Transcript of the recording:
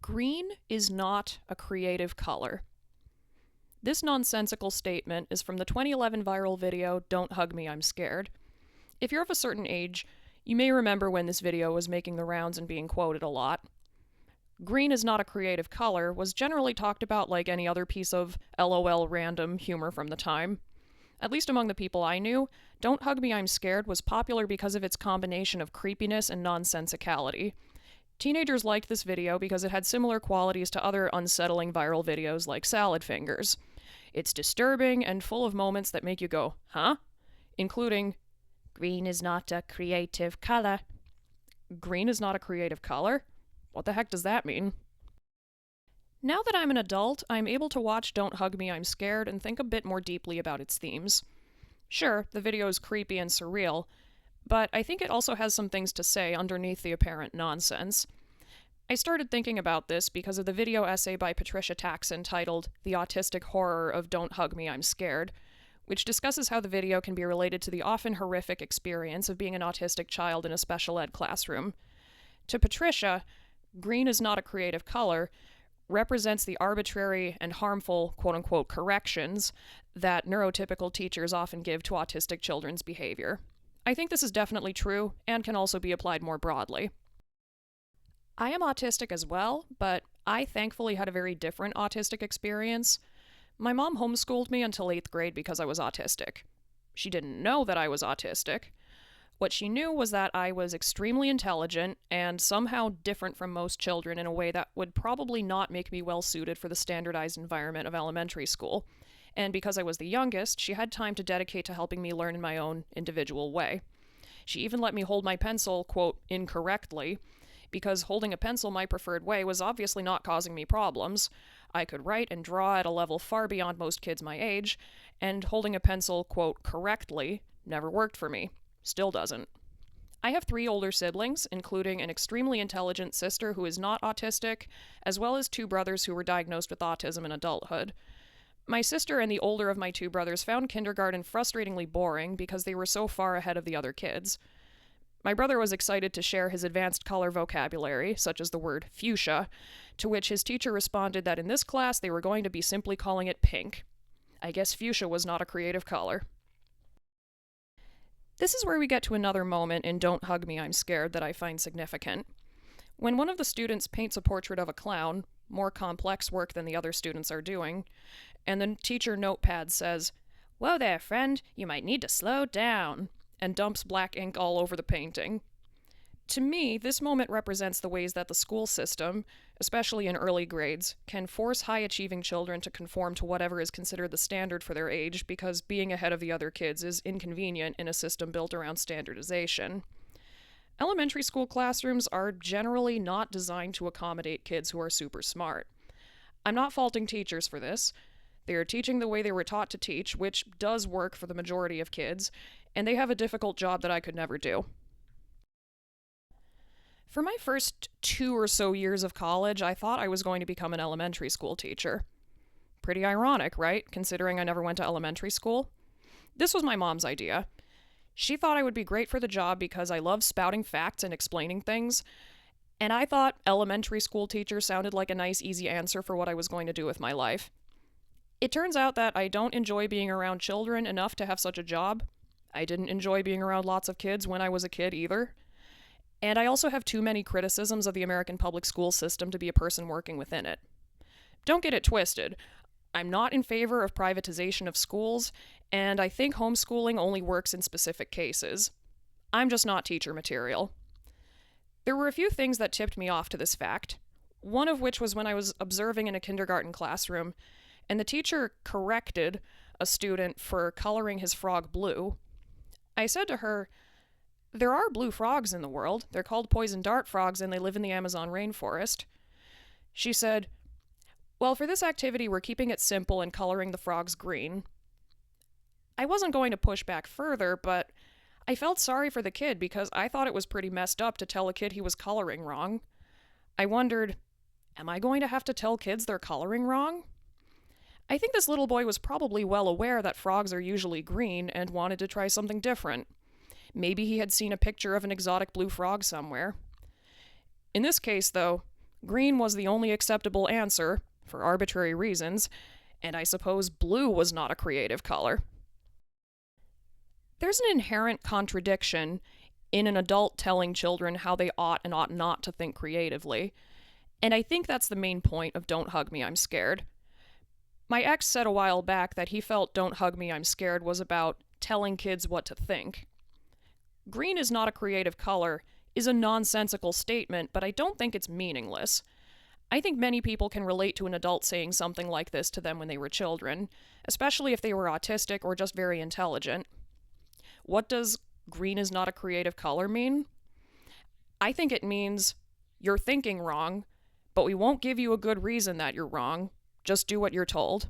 Green is not a creative color. This nonsensical statement is from the 2011 viral video, Don't Hug Me, I'm Scared. If you're of a certain age, you may remember when this video was making the rounds and being quoted a lot. Green is not a creative color was generally talked about like any other piece of LOL random humor from the time. At least among the people I knew, Don't Hug Me, I'm Scared was popular because of its combination of creepiness and nonsensicality. Teenagers liked this video because it had similar qualities to other unsettling viral videos like Salad Fingers. It's disturbing and full of moments that make you go, huh? Including, green is not a creative color. Green is not a creative color? What the heck does that mean? Now that I'm an adult, I'm able to watch Don't Hug Me, I'm Scared and think a bit more deeply about its themes. Sure, the video is creepy and surreal, but I think it also has some things to say underneath the apparent nonsense. I started thinking about this because of the video essay by Patricia Taxon titled The Autistic Horror of Don't Hug Me, I'm Scared, which discusses how the video can be related to the often horrific experience of being an autistic child in a special ed classroom. To Patricia, green is not a creative color represents the arbitrary and harmful quote-unquote corrections that neurotypical teachers often give to autistic children's behavior. I think this is definitely true and can also be applied more broadly. I am autistic as well, but I thankfully had a very different autistic experience. My mom homeschooled me until 8th grade because I was autistic. She didn't know that I was autistic. What she knew was that I was extremely intelligent and somehow different from most children in a way that would probably not make me well suited for the standardized environment of elementary school. And because I was the youngest, she had time to dedicate to helping me learn in my own individual way. She even let me hold my pencil, quote, incorrectly, because holding a pencil my preferred way was obviously not causing me problems. I could write and draw at a level far beyond most kids my age, and holding a pencil, quote, correctly never worked for me. Still doesn't. I have 3 older siblings, including an extremely intelligent sister who is not autistic, as well as 2 brothers who were diagnosed with autism in adulthood. My sister and the older of my 2 brothers found kindergarten frustratingly boring because they were so far ahead of the other kids. My brother was excited to share his advanced color vocabulary, such as the word fuchsia, to which his teacher responded that in this class they were going to be simply calling it pink. I guess fuchsia was not a creative color. This is where we get to another moment in Don't Hug Me, I'm Scared that I find significant. When one of the students paints a portrait of a clown, more complex work than the other students are doing, and the teacher notepad says, "Whoa there, friend, you might need to slow down," and dumps black ink all over the painting. To me, this moment represents the ways that the school system, especially in early grades, can force high-achieving children to conform to whatever is considered the standard for their age because being ahead of the other kids is inconvenient in a system built around standardization. Elementary school classrooms are generally not designed to accommodate kids who are super smart. I'm not faulting teachers for this. They are teaching the way they were taught to teach, which does work for the majority of kids, and they have a difficult job that I could never do. For my first 2 or so years of college, I thought I was going to become an elementary school teacher. Pretty ironic, right, considering I never went to elementary school? This was my mom's idea. She thought I would be great for the job because I love spouting facts and explaining things, and I thought elementary school teacher sounded like a nice, easy answer for what I was going to do with my life. It turns out that I don't enjoy being around children enough to have such a job. I didn't enjoy being around lots of kids when I was a kid either. And I also have too many criticisms of the American public school system to be a person working within it. Don't get it twisted. I'm not in favor of privatization of schools, and I think homeschooling only works in specific cases. I'm just not teacher material. There were a few things that tipped me off to this fact, one of which was when I was observing in a kindergarten classroom, and the teacher corrected a student for coloring his frog blue. I said to her, "There are blue frogs in the world. They're called poison dart frogs and they live in the Amazon rainforest." She said, "Well, for this activity, we're keeping it simple and coloring the frogs green." I wasn't going to push back further, but I felt sorry for the kid because I thought it was pretty messed up to tell a kid he was coloring wrong. I wondered, am I going to have to tell kids they're coloring wrong? I think this little boy was probably well aware that frogs are usually green and wanted to try something different. Maybe he had seen a picture of an exotic blue frog somewhere. In this case, though, Green was the only acceptable answer, for arbitrary reasons, and I suppose blue was not a creative color. There's an inherent contradiction in an adult telling children how they ought and ought not to think creatively, and I think that's the main point of Don't Hug Me, I'm Scared. My ex said a while back that he felt Don't Hug Me, I'm Scared was about telling kids what to think. Green is not a creative color is a nonsensical statement, but I don't think it's meaningless. I think many people can relate to an adult saying something like this to them when they were children, especially if they were autistic or just very intelligent. What does green is not a creative color mean? I think it means you're thinking wrong, but we won't give you a good reason that you're wrong. Just do what you're told.